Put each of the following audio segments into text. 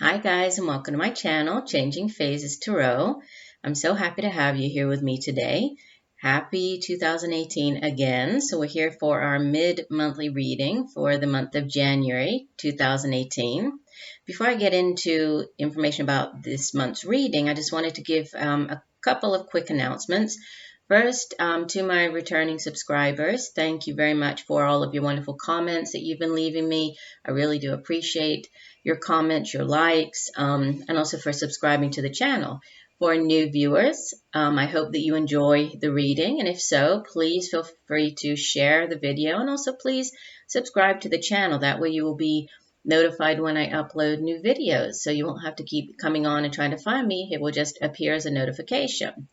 Hi guys, and welcome to my channel, Changing Phases Tarot. I'm so happy to have you here with me today. Happy 2018 again. So we're here for our mid-monthly reading for the month of January 2018. Before I get into information about this month's reading, I just wanted to give a couple of quick announcements. First, to my returning subscribers, thank you very much for all of your wonderful comments that you've been leaving me. I really do appreciate your comments, your likes, and also for subscribing to the channel. For new viewers, I hope that you enjoy the reading, and if so, please feel free to share the video, and also please subscribe to the channel. That way you will be notified when I upload new videos, so you won't have to keep coming on and trying to find me. It will just appear as a notification.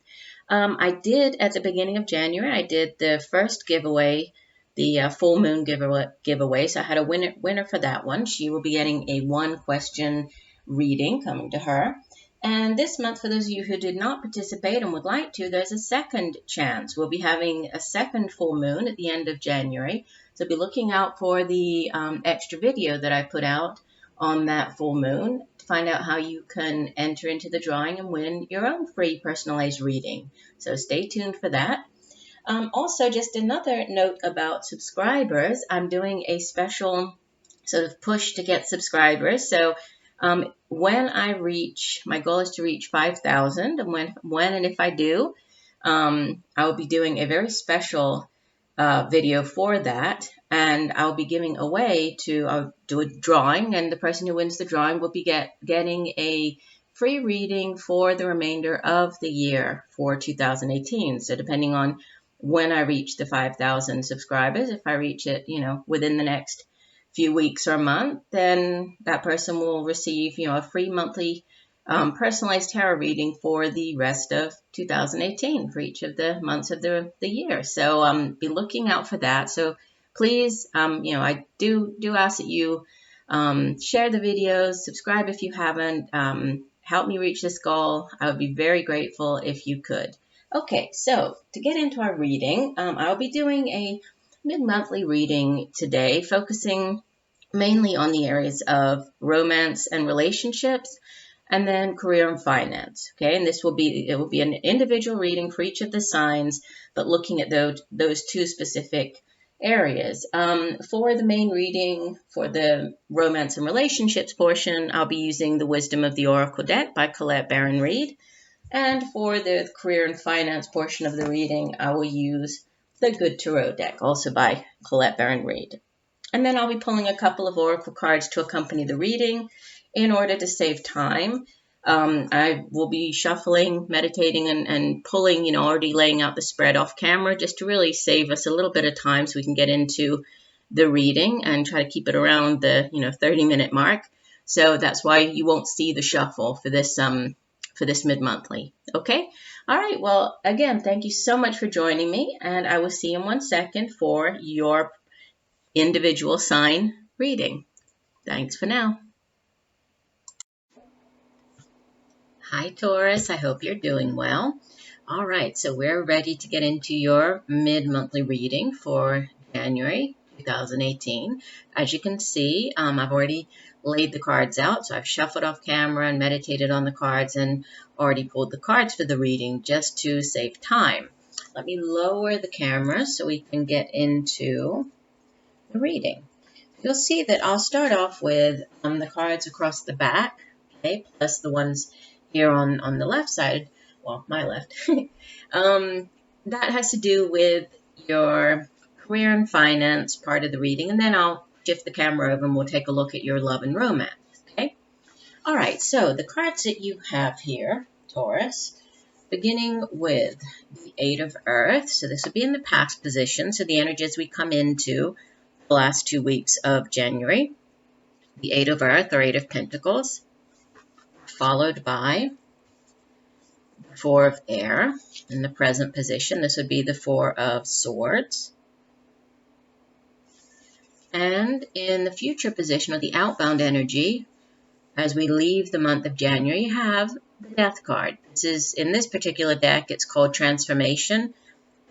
I did, at the beginning of January, I did the first giveaway, the full moon giveaway. So I had a winner for that one. She will be getting a 1-question reading coming to her. And this month, for those of you who did not participate and would like to, there's a second chance. We'll be having a second full moon at the end of January. So be looking out for the extra video that I put out on that full moon to find out how you can enter into the drawing and win your own free personalized reading. So stay tuned for that. Also, just another note about subscribers. I'm doing a special sort of push to get subscribers. So when I reach, my goal is to reach 5,000. And when and if I do, I will be doing a very special video for that. And I'll be giving away to do a drawing. And the person who wins the drawing will be getting a free reading for the remainder of the year for 2018. So depending on when I reach the 5,000 subscribers, if I reach it, within the next few weeks or month, then that person will receive, a free monthly personalized tarot reading for the rest of 2018 for each of the months of the year. So be looking out for that. So please, I do ask that you share the videos, subscribe if you haven't, help me reach this goal. I would be very grateful if you could. Okay, so to get into our reading, I'll be doing a mid-monthly reading today, focusing mainly on the areas of romance and relationships, and then career and finance. Okay, and it will be an individual reading for each of the signs, but looking at those two specific areas. For the main reading, for the romance and relationships portion, I'll be using the Wisdom of the Oracle deck by Colette Baron-Reid. And for the career and finance portion of the reading, I will use the Good Tarot deck, also by Colette Baron-Reid. And then I'll be pulling a couple of oracle cards to accompany the reading in order to save time. I will be shuffling, meditating, and pulling, already laying out the spread off camera just to really save us a little bit of time so we can get into the reading and try to keep it around the, 30-minute mark. So that's why you won't see the shuffle for this mid-monthly. Okay? All right. Well, again, thank you so much for joining me, and I will see you in 1 second for your individual sign reading. Thanks for now. Hi, Taurus. I hope you're doing well. All right, so we're ready to get into your mid-monthly reading for January 2018. As you can see, I've already laid the cards out, so I've shuffled off camera and meditated on the cards and already pulled the cards for the reading just to save time. Let me lower the camera so we can get into the reading. You'll see that I'll start off with the cards across the back, okay, plus the ones here on the left side, well, my left. That has to do with your career and finance part of the reading, and then I'll shift the camera over and we'll take a look at your love and romance, okay? All right, so the cards that you have here, Taurus, beginning with the 8 of Earth. So this would be in the past position, so the energies we come into the last 2 weeks of January. The 8 of Earth, or 8 of Pentacles, followed by the 4 of Air in the present position. This would be the 4 of Swords. And in the future position, or the outbound energy, as we leave the month of January, you have the Death card. This is, in this particular deck, it's called Transformation,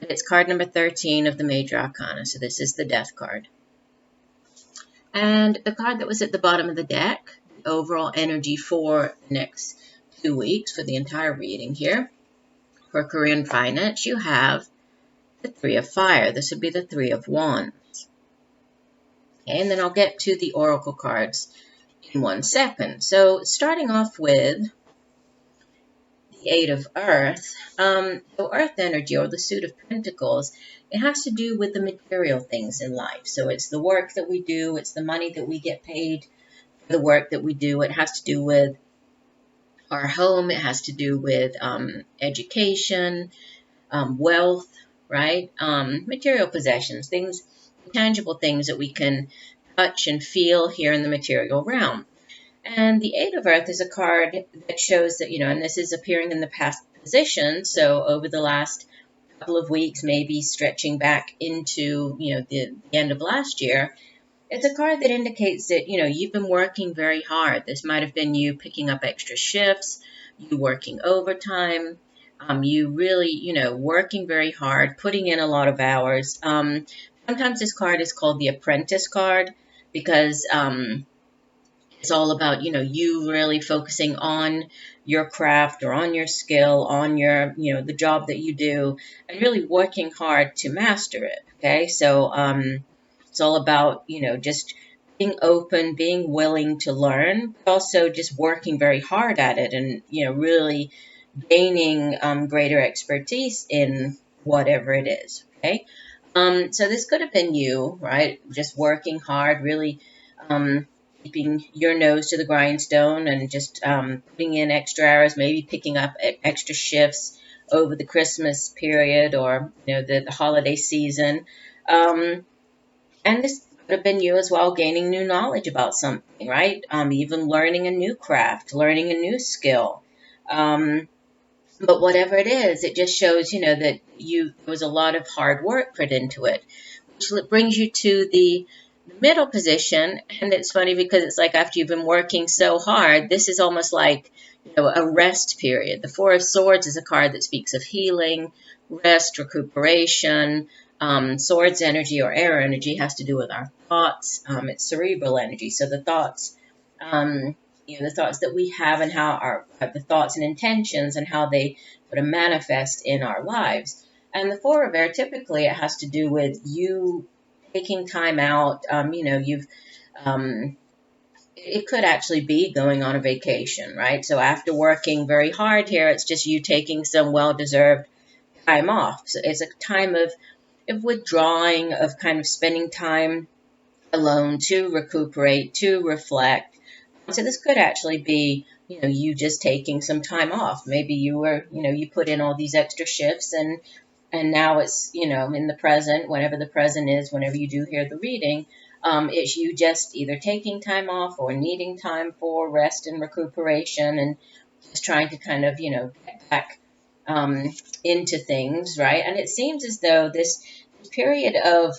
and it's card number 13 of the Major Arcana. So this is the Death card. And the card that was at the bottom of the deck, overall energy for the next 2 weeks, for the entire reading here. For career and finance, you have the Three of Fire. This would be the Three of Wands. Okay, and then I'll get to the oracle cards in 1 second. So starting off with the Eight of Earth, so Earth energy, or the Suit of Pentacles, it has to do with the material things in life. So it's the work that we do, it's the money that we get paid for the work that we do. It has to do with our home, it has to do with education, wealth, right? Material possessions, things, tangible things that we can touch and feel here in the material realm. And the Eight of Earth is a card that shows that, and this is appearing in the past position. So over the last couple of weeks, maybe stretching back into, the end of last year, it's a card that indicates that, you've been working very hard. This might have been you picking up extra shifts, you working overtime, you really, working very hard, putting in a lot of hours. Sometimes this card is called the Apprentice card because it's all about, you really focusing on your craft or on your skill, on your, the job that you do, and really working hard to master it. Okay, so it's all about, just being open, being willing to learn, but also just working very hard at it and, really gaining greater expertise in whatever it is. Okay, so this could have been you, right? Just working hard, really keeping your nose to the grindstone and just putting in extra hours, maybe picking up extra shifts over the Christmas period or the holiday season. And this could have been you as well, gaining new knowledge about something, right? Even learning a new craft, learning a new skill. But whatever it is, it just shows, that there was a lot of hard work put into it, which brings you to the middle position. And it's funny because it's like after you've been working so hard, this is almost like, a rest period. The Four of Swords is a card that speaks of healing, rest, recuperation. Swords energy or air energy has to do with our thoughts. It's cerebral energy. So the thoughts, the thoughts that we have and how the thoughts and intentions and how they sort of manifest in our lives. And the Four of Air, typically it has to do with you taking time out. It could actually be going on a vacation, right? So after working very hard here, it's just you taking some well-deserved time off. So it's a time of withdrawing, of kind of spending time alone to recuperate, to reflect. So this could actually be, you just taking some time off. Maybe you were, you put in all these extra shifts and now it's, in the present, whenever the present is, whenever you do hear the reading, it's you just either taking time off or needing time for rest and recuperation and just trying to kind of, get back into things, right? And it seems as though this period of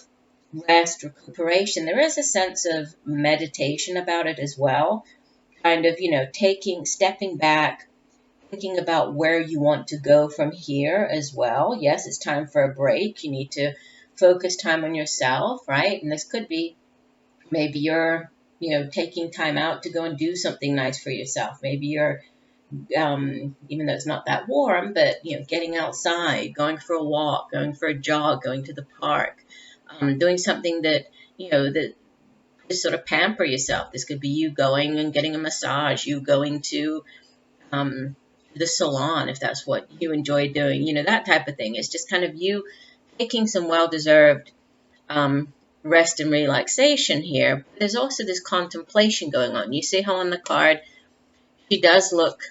rest, recuperation, there is a sense of meditation about it as well. Kind of, stepping back, thinking about where you want to go from here as well. Yes, it's time for a break. You need to focus time on yourself, right? And this could be maybe you're, taking time out to go and do something nice for yourself. Maybe you're, even though it's not that warm, but, getting outside, going for a walk, going for a jog, going to the park, doing something that, that just sort of pamper yourself. This could be you going and getting a massage, you going to the salon, if that's what you enjoy doing, that type of thing. It's just kind of you taking some well-deserved rest and relaxation here. But there's also this contemplation going on. You see how on the card she does look,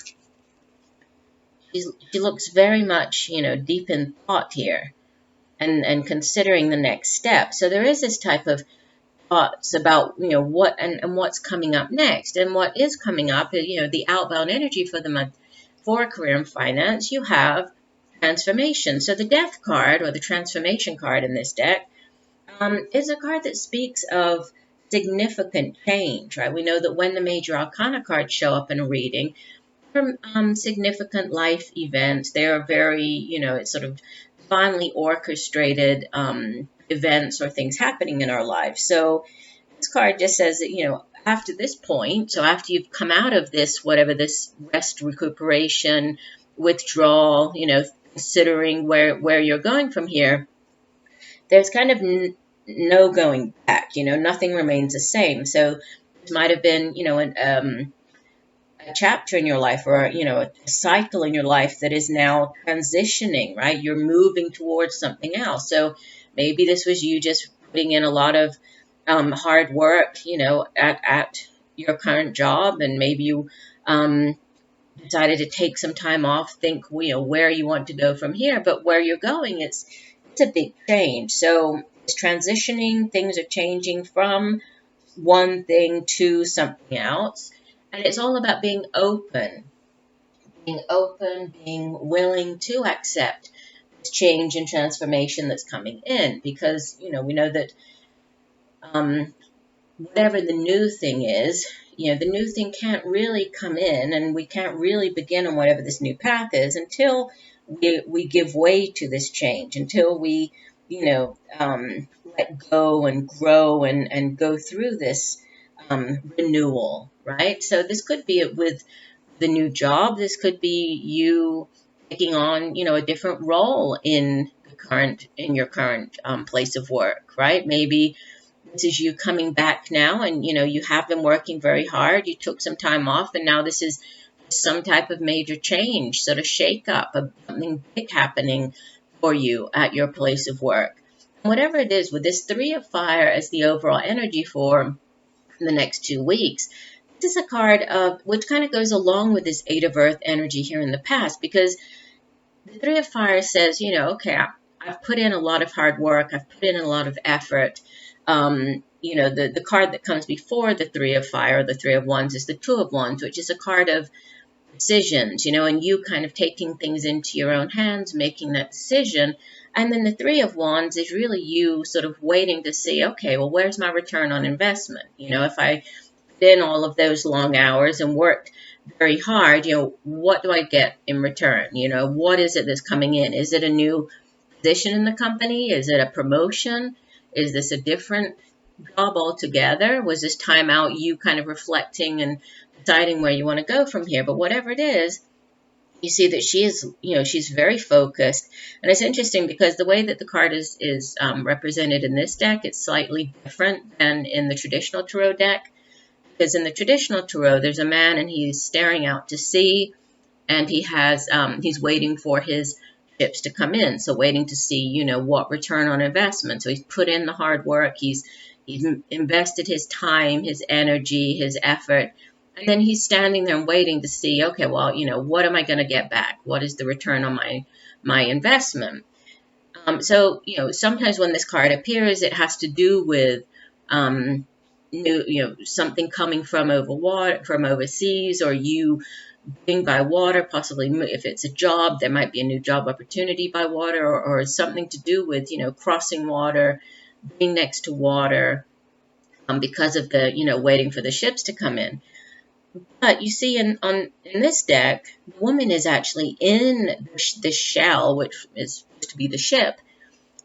she looks very much, deep in thought here and considering the next step. So there is this type of thoughts about, what and what's coming up next. And what is coming up, the outbound energy for the month for career and finance, you have transformation. So the Death card, or the transformation card in this deck, is a card that speaks of significant change, right? We know that when the major arcana cards show up in a reading, they're significant life events. They are very, it's sort of divinely orchestrated events or things happening in our lives. So this card just says that, after this point, so after you've come out of this, whatever this rest, recuperation, withdrawal, considering where you're going from here, there's kind of no going back. Nothing remains the same. So it might have been, a chapter in your life, or a cycle in your life that is now transitioning, right? You're moving towards something else. So maybe this was you just putting in a lot of hard work, at your current job, and maybe you decided to take some time off, think, where you want to go from here. But where you're going, it's a big change. So it's transitioning. Things are changing from one thing to something else. And it's all about being open, being willing to accept this change and transformation that's coming in. Because, we know that whatever the new thing is, the new thing can't really come in, and we can't really begin on whatever this new path is until we give way to this change, until we, let go and grow and go through this renewal, right? So this could be with the new job. This could be you taking on, a different role in your current place of work, right? Maybe this is you coming back now, and you have been working very hard. You took some time off, and now this is some type of major change, sort of shake up of something big happening for you at your place of work. And whatever it is, with this 3 of Fire as the overall energy for the next 2 weeks, this is a card of which kind of goes along with this 8 of Earth energy here in the past, because the 3 of Fire says, okay, I've put in a lot of hard work. I've put in a lot of effort. The card that comes before the 3 of Fire, the 3 of Wands, is the 2 of Wands, which is a card of decisions, and you kind of taking things into your own hands, making that decision. And then the 3 of Wands is really you sort of waiting to see, okay, well, where's my return on investment? If I put in all of those long hours and worked very hard, what do I get in return? What is it that's coming in? Is it a new position in the company? Is it a promotion? Is this a different job altogether? Was this time out you kind of reflecting and deciding where you want to go from here? But whatever it is, you see that she is, she's very focused. And it's interesting because the way that the card is represented in this deck, it's slightly different than in the traditional tarot deck. Because in the traditional tarot, there's a man and he's staring out to sea, and he's waiting for his ships to come in. So waiting to see, what return on investment. So he's put in the hard work. He's invested his time, his energy, his effort. And then he's standing there and waiting to see, okay, well, what am I going to get back? What is the return on my investment? So, sometimes when this card appears, it has to do with something coming from overseas, or you being by water, possibly if it's a job, there might be a new job opportunity by water, or something to do with, crossing water, being next to water, because of the, waiting for the ships to come in. But you see in this deck, the woman is actually in the shell, which is supposed to be the ship,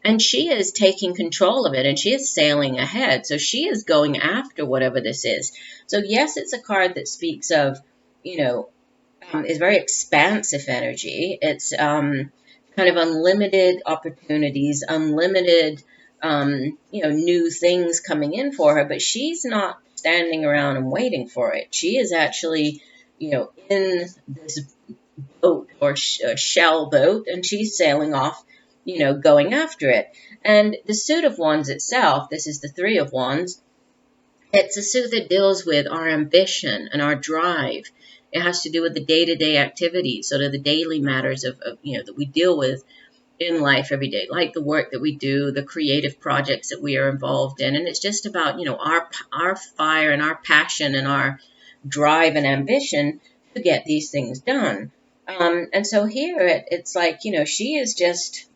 and she is taking control of it, and she is sailing ahead. So she is going after whatever this is. So yes, it's a card that speaks of, is very expansive energy. It's kind of unlimited opportunities, unlimited, new things coming in for her. But she's not standing around and waiting for it. She is actually, in this boat or shell boat, and she's sailing off, going after it. And the suit of Wands itself, this is the 3 of Wands, it's a suit that deals with our ambition and our drive. It has to do with the day-to-day activities, sort of the daily matters of that we deal with in life every day, like the work that we do, the creative projects that we are involved in. And it's just about, our fire and our passion and our drive and ambition to get these things done. And so here it's like, she is just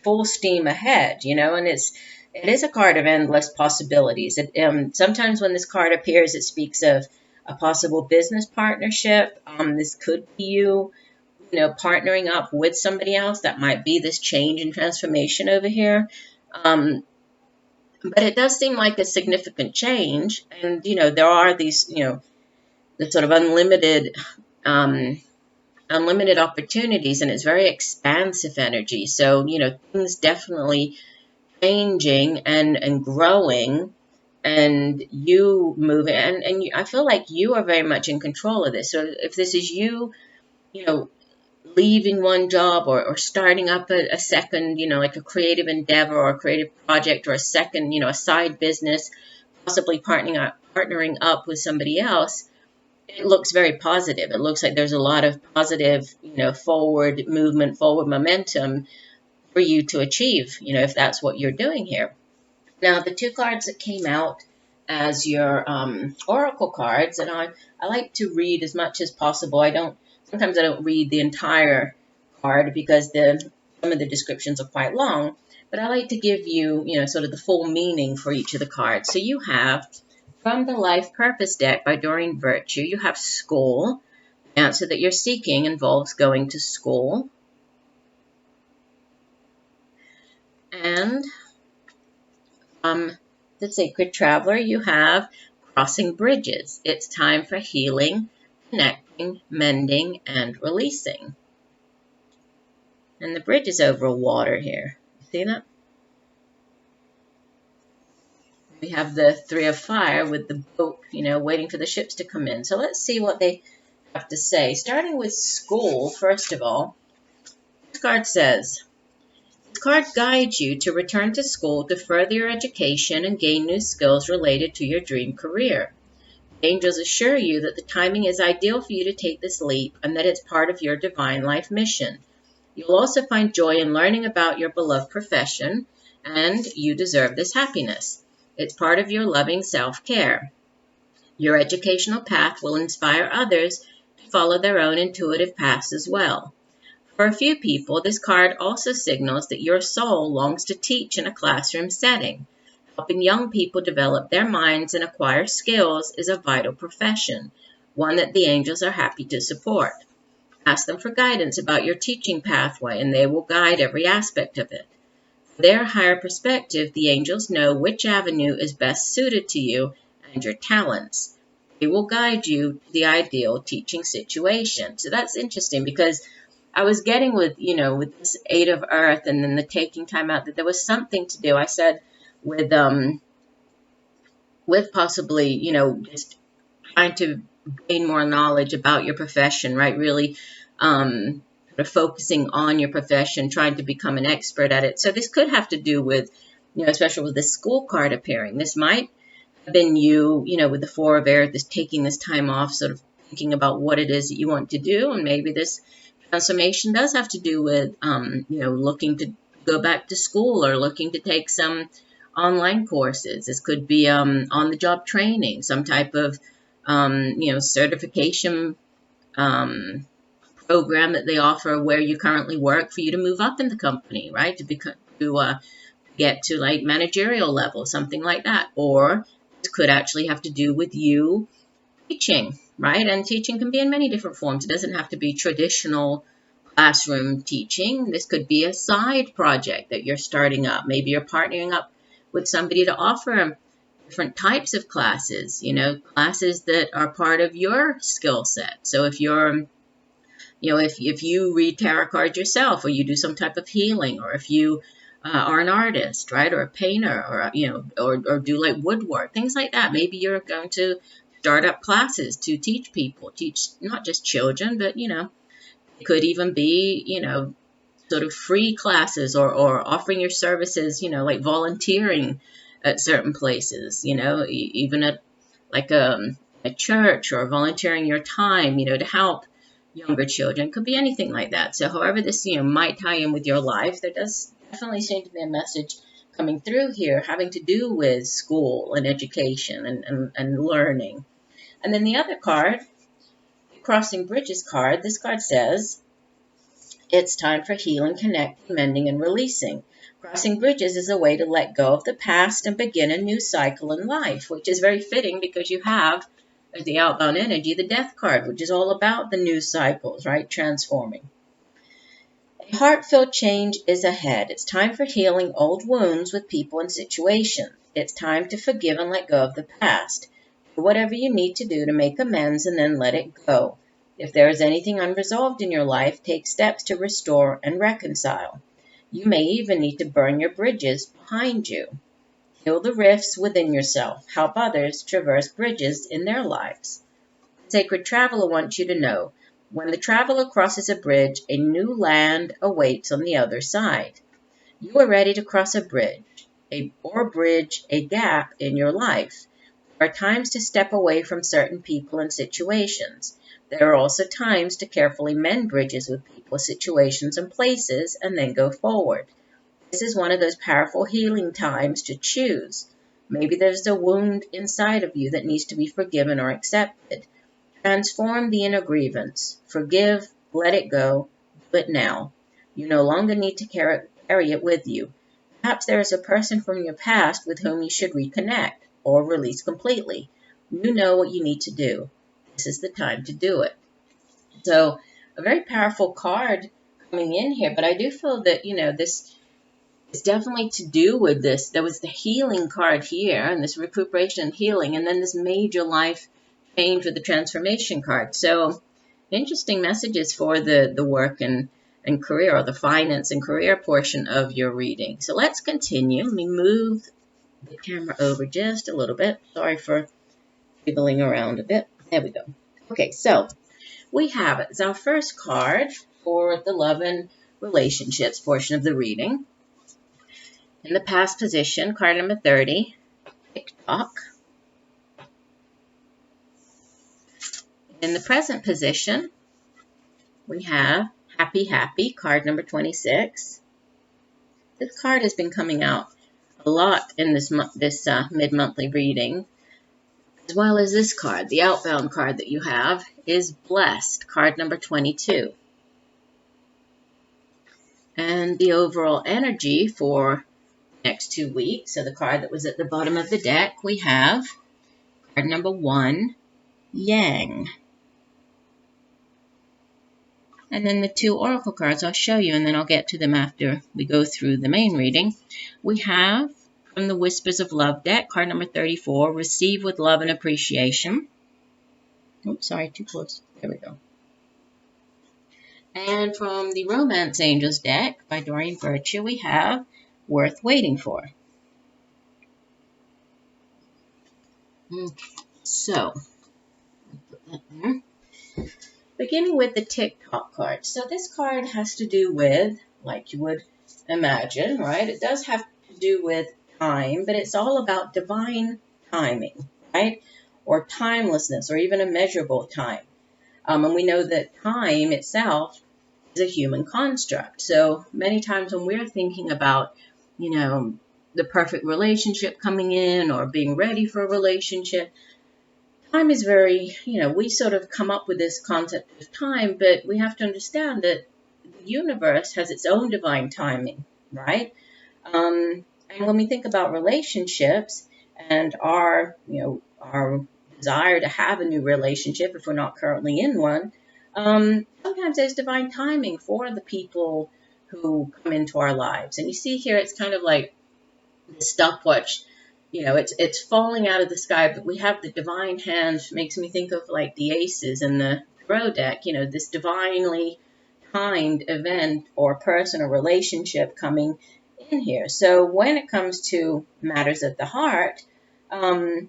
full steam ahead, and it is a card of endless possibilities. Sometimes when this card appears, it speaks of a possible business partnership. This could be you, partnering up with somebody else. That might be this change and transformation over here. But it does seem like a significant change. And, there are these, the sort of um, unlimited opportunities, and it's very expansive energy. So, things definitely changing and growing, and you moving, and I feel like you are very much in control of this. So if this is you, you know, leaving one job or starting up a second, like a creative endeavor or a creative project, or a second, a side business, possibly partnering up with somebody else, it looks very positive. It looks like there's a lot of positive, forward movement, forward momentum for you to achieve, if that's what you're doing here. Now, the two cards that came out as your oracle cards, and I like to read as much as possible. Sometimes I don't read the entire card because some of the descriptions are quite long, but I like to give you, sort of the full meaning for each of the cards. So you have, from the Life Purpose deck by Doreen Virtue, you have school. The answer that you're seeking involves going to school. And the Sacred Traveler, you have crossing bridges. It's time for healing, connecting, mending, and releasing. And the bridge is over water here. See that? We have the Three of Fire with the boat, waiting for the ships to come in. So let's see what they have to say. Starting with school, first of all, this card says, this card guides you to return to school to further your education and gain new skills related to your dream career. Angels assure you that the timing is ideal for you to take this leap and that it's part of your divine life mission. You'll also find joy in learning about your beloved profession, and you deserve this happiness. It's part of your loving self-care. Your educational path will inspire others to follow their own intuitive paths as well. For a few people, this card also signals that your soul longs to teach in a classroom setting. Helping young people develop their minds and acquire skills is a vital profession, one that the angels are happy to support. Ask them for guidance about your teaching pathway, and they will guide every aspect of it. From their higher perspective, the angels know which avenue is best suited to you and your talents. They will guide you to the ideal teaching situation. So that's interesting, because I was getting with this Eight of Earth and then the taking time out, that there was something to do. I said, with possibly, just trying to gain more knowledge about your profession, right? Really sort of focusing on your profession, trying to become an expert at it. So this could have to do with, especially with the school card appearing. This might have been you, with the Four of Air, taking this time off, sort of thinking about what it is that you want to do. And maybe this transformation does have to do with, looking to go back to school or looking to take some online courses. This could be on-the-job training, some type of, certification program that they offer where you currently work for you to move up in the company, right? To get to like managerial level, something like that. Or it could actually have to do with you teaching, right? And teaching can be in many different forms. It doesn't have to be traditional classroom teaching. This could be a side project that you're starting up. Maybe you're partnering up with somebody to offer different types of classes, classes that are part of your skill set. So if you're, if you read tarot cards yourself, or you do some type of healing, or if you are an artist, right, or a painter, or, or do like woodwork, things like that. Maybe you're going to start up classes to teach people, teach not just children, but, it could even be, sort of free classes, or offering your services, like volunteering at certain places, even at like a church, or volunteering your time, to help younger children. It could be anything like that. So however this, might tie in with your life, there does definitely seem to be a message coming through here having to do with school and education and learning. And then the other card, the Crossing Bridges card, this card says, it's time for healing, connecting, mending, and releasing. Crossing bridges is a way to let go of the past and begin a new cycle in life, which is very fitting because you have, as the outbound energy, the Death card, which is all about the new cycles, right? Transforming. A heartfelt change is ahead. It's time for healing old wounds with people and situations. It's time to forgive and let go of the past. Do whatever you need to do to make amends and then let it go. If there is anything unresolved in your life, take steps to restore and reconcile. You may even need to burn your bridges behind you. Heal the rifts within yourself. Help others traverse bridges in their lives. Sacred Traveler wants you to know, when the traveler crosses a bridge, a new land awaits on the other side. You are ready to cross a bridge, a gap in your life. There are times to step away from certain people and situations. There are also times to carefully mend bridges with people, situations, and places, and then go forward. This is one of those powerful healing times to choose. Maybe there's a wound inside of you that needs to be forgiven or accepted. Transform the inner grievance. Forgive, let it go, do it now. You no longer need to carry it with you. Perhaps there is a person from your past with whom you should reconnect or release completely. You know what you need to do. This is the time to do it. So, a very powerful card coming in here, but I do feel that, this is definitely to do with this. There was the healing card here, and this recuperation and healing, and then this major life change with the transformation card. So, interesting messages for the work and career, or the finance and career portion of your reading. So let's continue. Let me move the camera over just a little bit. Sorry for wiggling around a bit. There we go. Okay, so we have it. It's our first card for the love and relationships portion of the reading. In the past position, card number 30, TikTok. In the present position, we have Happy Happy, card number 26. This card has been coming out a lot in this mid-monthly reading, as well as this card. The outbound card that you have is Blessed, card number 22. And the overall energy for the next 2 weeks, so the card that was at the bottom of the deck, we have card number 1, Yang. And then the 2 oracle cards, I'll show you, and then I'll get to them after we go through the main reading. We have, from the Whispers of Love deck, card number 34, Receive with Love and Appreciation. Oops, sorry, too close. There we go. And from the Romance Angels deck by Doreen, we have Worth Waiting For. Okay, so, put that there. Beginning with the TikTok card. So this card has to do with, like you would imagine, right? It does have to do with time, but it's all about divine timing, right? Or timelessness, or even a measurable time. And we know that time itself is a human construct. So many times when we're thinking about, the perfect relationship coming in or being ready for a relationship, time is very, we sort of come up with this concept of time, but we have to understand that the universe has its own divine timing, right? And when we think about relationships and our desire to have a new relationship, if we're not currently in one, sometimes there's divine timing for the people who come into our lives. And you see here, it's kind of like the stopwatch. It's falling out of the sky, but we have the divine hand. Makes me think of like the aces in the tarot deck, this divinely timed event or person or relationship coming in here. So when it comes to matters of the heart, one,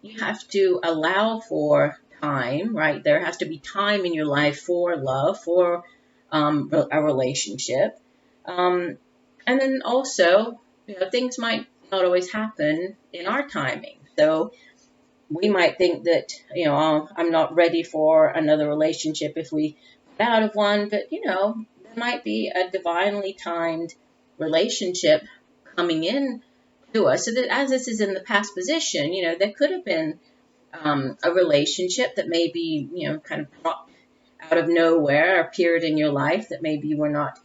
you have to allow for time, right? There has to be time in your life for love, for a relationship. And then also, things might not always happen in our timing. So we might think that, I'm not ready for another relationship if we get out of one, but, there might be a divinely timed relationship coming in to us. So that as this is in the past position, there could have been a relationship that maybe, kind of dropped out of nowhere, appeared in your life that maybe you were not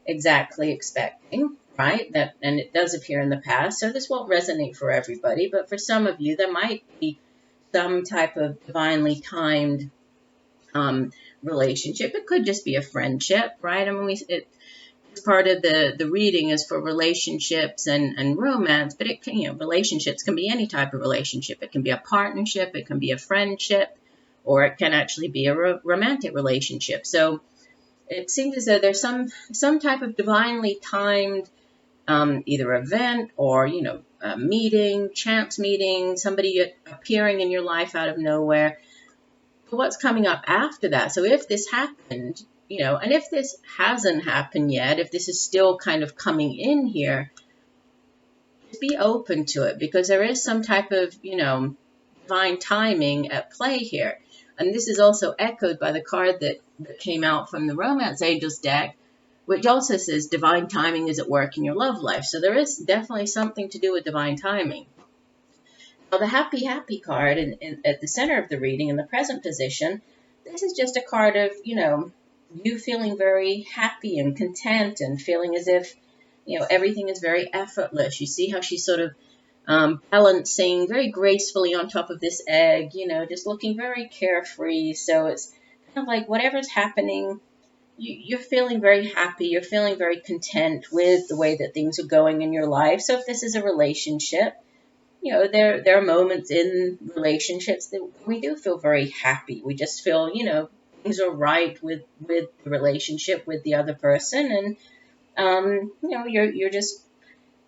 exactly expecting. Right? And it does appear in the past, so this won't resonate for everybody, but for some of you, there might be some type of divinely timed relationship. It could just be a friendship, right? I mean, part of the reading is for relationships and romance, but it can, relationships can be any type of relationship. It can be a partnership, it can be a friendship, or it can actually be a romantic relationship. So it seems as though there's some type of divinely timed either event or, a meeting, chance meeting, somebody appearing in your life out of nowhere. But what's coming up after that? So if this happened, and if this hasn't happened yet, if this is still kind of coming in here, just be open to it, because there is some type of, divine timing at play here. And this is also echoed by the card that came out from the Romance Angels deck, which also says divine timing is at work in your love life. So there is definitely something to do with divine timing. Now, the happy card at the center of the reading in the present position, this is just a card of, you feeling very happy and content and feeling as if, everything is very effortless. You see how she's sort of balancing very gracefully on top of this egg, just looking very carefree. So it's kind of like whatever's happening, you're feeling very happy. You're feeling very content with the way that things are going in your life. So if this is a relationship, there are moments in relationships that we do feel very happy. We just feel, things are right with the relationship with the other person. And, you're just,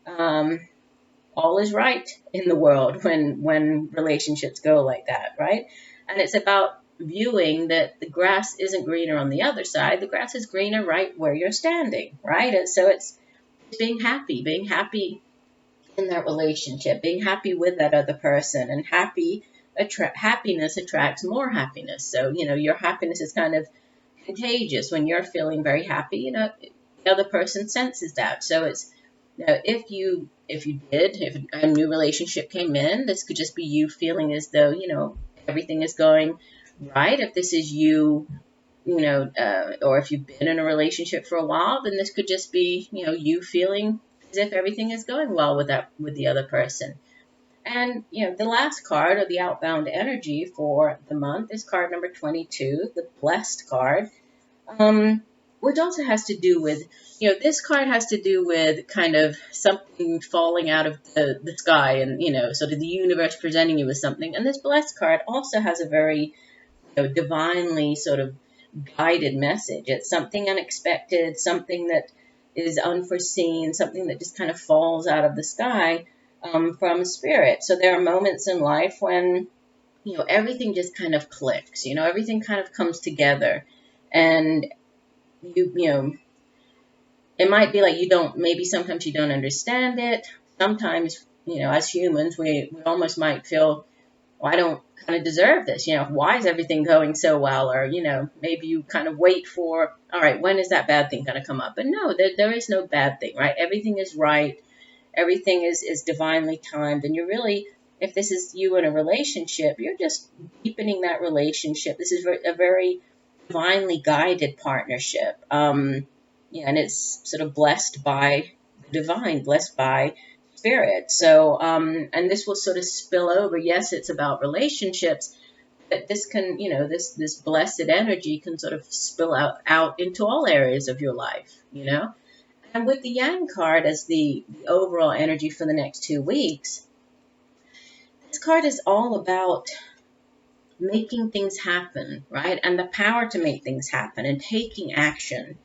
all is right in the world when relationships go like that, right? And it's about viewing that the grass isn't greener on the other side. The grass is greener right where you're standing, right? And so it's being happy in that relationship, being happy with that other person, and happiness attracts more happiness. So, your happiness is kind of contagious. When you're feeling very happy, the other person senses that. So it's, if a new relationship came in, this could just be you feeling as though, everything is going right. If this is you, or if you've been in a relationship for a while, then this could just be, you feeling as if everything is going well with the other person. And, the last card, or the outbound energy for the month, is card number 22, the Blessed card, which also has to do with, this card has to do with kind of something falling out of the sky and, sort of the universe presenting you with something. And this Blessed card also has a very, divinely sort of guided message. It's something unexpected, something that is unforeseen, something that just kind of falls out of the sky from spirit. So there are moments in life when, everything just kind of clicks, everything kind of comes together. And it might be like maybe sometimes you don't understand it. Sometimes, as humans, we almost might feel, well, I don't kind of deserve this. Why is everything going so well? Or, maybe you kind of wait for, all right, when is that bad thing going to come up? But no, there is no bad thing, right? Everything is right. Everything is divinely timed. And you're really, if this is you in a relationship, you're just deepening that relationship. This is a very divinely guided partnership. And it's sort of blessed by the divine, blessed by spirit. So, and this will sort of spill over. Yes, it's about relationships, but this can, this blessed energy can sort of spill out into all areas of your life, And with the Yang card as the overall energy for the next 2 weeks, this card is all about making things happen, right? And the power to make things happen and taking action.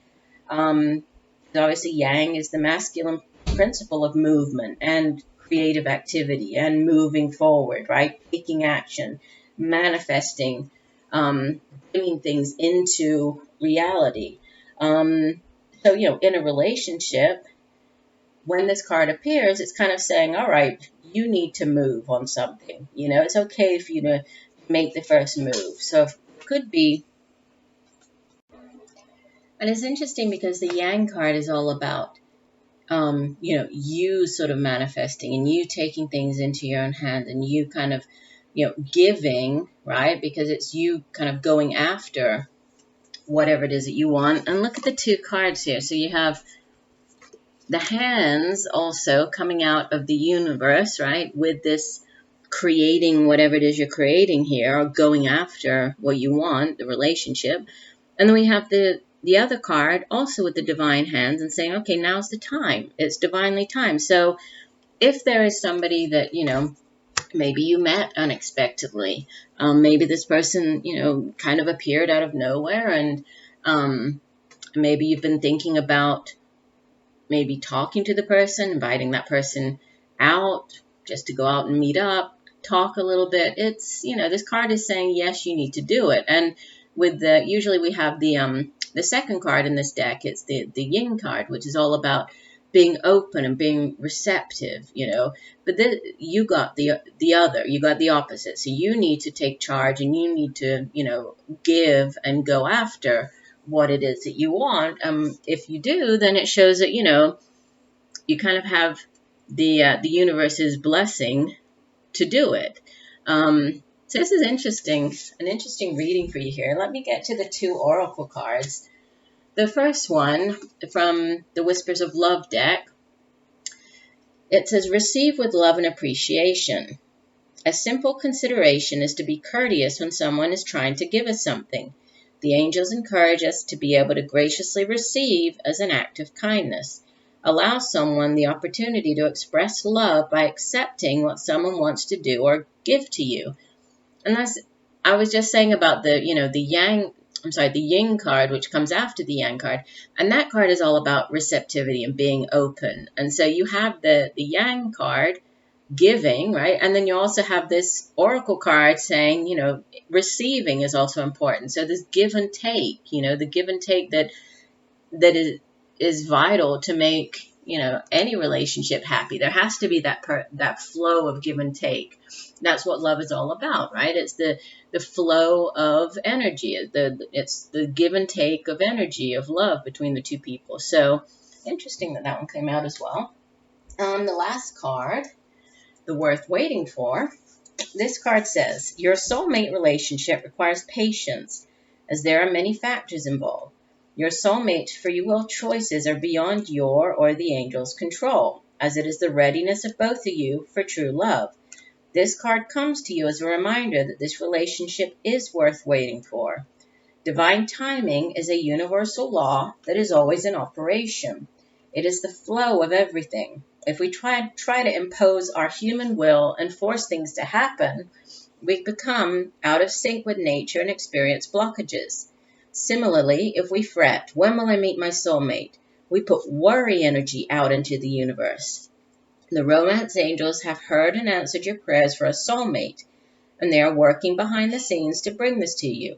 Obviously, Yang is the masculine principle of movement and creative activity and moving forward, right? Taking action, manifesting, bringing things into reality. So, in a relationship, when this card appears, it's kind of saying, all right, you need to move on something. It's okay for you to make the first move. So it could be, and it's interesting because the Yang card is all about, you sort of manifesting and you taking things into your own hand and you kind of, giving, right? Because it's you kind of going after whatever it is that you want. And look at the 2 cards here. So you have the hands also coming out of the universe, right? With this creating whatever it is you're creating here, or going after what you want, the relationship. And then we have the the other card also with the divine hands and saying, okay, now's the time. It's divinely timed. So if there is somebody that, maybe you met unexpectedly, maybe this person, kind of appeared out of nowhere, and maybe you've been thinking about maybe talking to the person, inviting that person out just to go out and meet up, talk a little bit. It's, this card is saying, yes, you need to do it. And with usually we have the second card in this deck, it's the yin card, which is all about being open and being receptive, but then you got the other, you got the opposite. So you need to take charge, and you need to, give and go after what it is that you want. If you do, then it shows that, you kind of have the universe's blessing to do it. So this is interesting, an interesting reading for you here. Let me get to the 2 oracle cards. The first one from the Whispers of Love deck, it says, receive with love and appreciation. A simple consideration is to be courteous when someone is trying to give us something. The angels encourage us to be able to graciously receive as an act of kindness. Allow someone the opportunity to express love by accepting what someone wants to do or give to you. And that's, I was just saying about the yin card, which comes after the yang card. And that card is all about receptivity and being open. And so you have the yang card, giving, right? And then you also have this oracle card saying, receiving is also important. So this give and take, the give and take that is vital to make, any relationship happy. There has to be that flow of give and take. That's what love is all about, right? It's the flow of energy. It's the give and take of energy, of love between the two people. So interesting that one came out as well. The last card, the worth waiting for. This card says, your soulmate relationship requires patience, as there are many factors involved. Your soulmate's free will choices are beyond your or the angel's control, as it is the readiness of both of you for true love. This card comes to you as a reminder that this relationship is worth waiting for. Divine timing is a universal law that is always in operation. It is the flow of everything. If we try to impose our human will and force things to happen, we become out of sync with nature and experience blockages. Similarly, if we fret, when will I meet my soulmate? We put worry energy out into the universe. The romance angels have heard and answered your prayers for a soulmate, and they are working behind the scenes to bring this to you.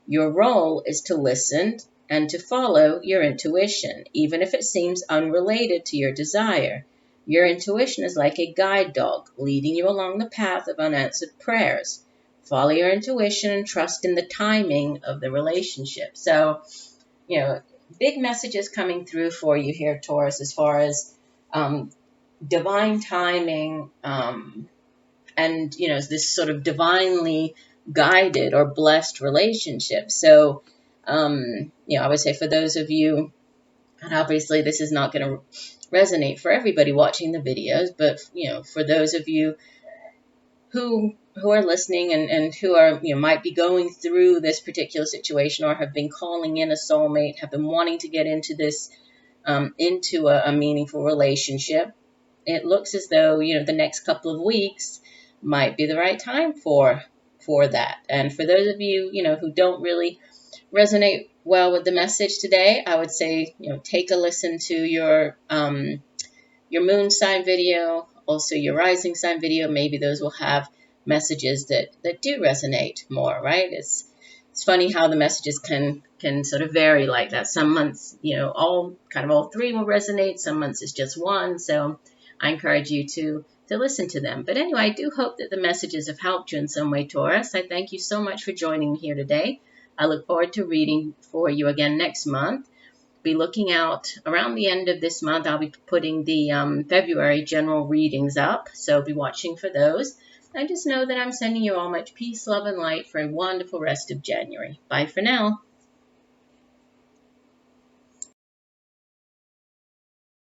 Your role is to listen and to follow your intuition, even if it seems unrelated to your desire. Your intuition is like a guide dog, leading you along the path of unanswered prayers. Follow your intuition and trust in the timing of the relationship. So, big messages coming through for you here, Taurus, as far as divine timing and, this sort of divinely guided or blessed relationship. So, I would say for those of you, and obviously this is not going to resonate for everybody watching the videos, but, for those of you who are listening and who are, might be going through this particular situation or have been calling in a soulmate, have been wanting to get into this, into a meaningful relationship, it looks as though, the next couple of weeks might be the right time for that. And for those of you, who don't really resonate well with the message today, I would say, take a listen to your moon sign video, also your rising sign video. Maybe those will have messages that do resonate more, right? It's funny how the messages can sort of vary like that. Some months, all 3 will resonate. Some months it's just one. So I encourage you to listen to them. But anyway, I do hope that the messages have helped you in some way, Taurus. I thank you so much for joining me here today. I look forward to reading for you again next month. Be looking out around the end of this month. I'll be putting the February general readings up, so be watching for those. I just know that I'm sending you all much peace, love, and light for a wonderful rest of January. Bye for now.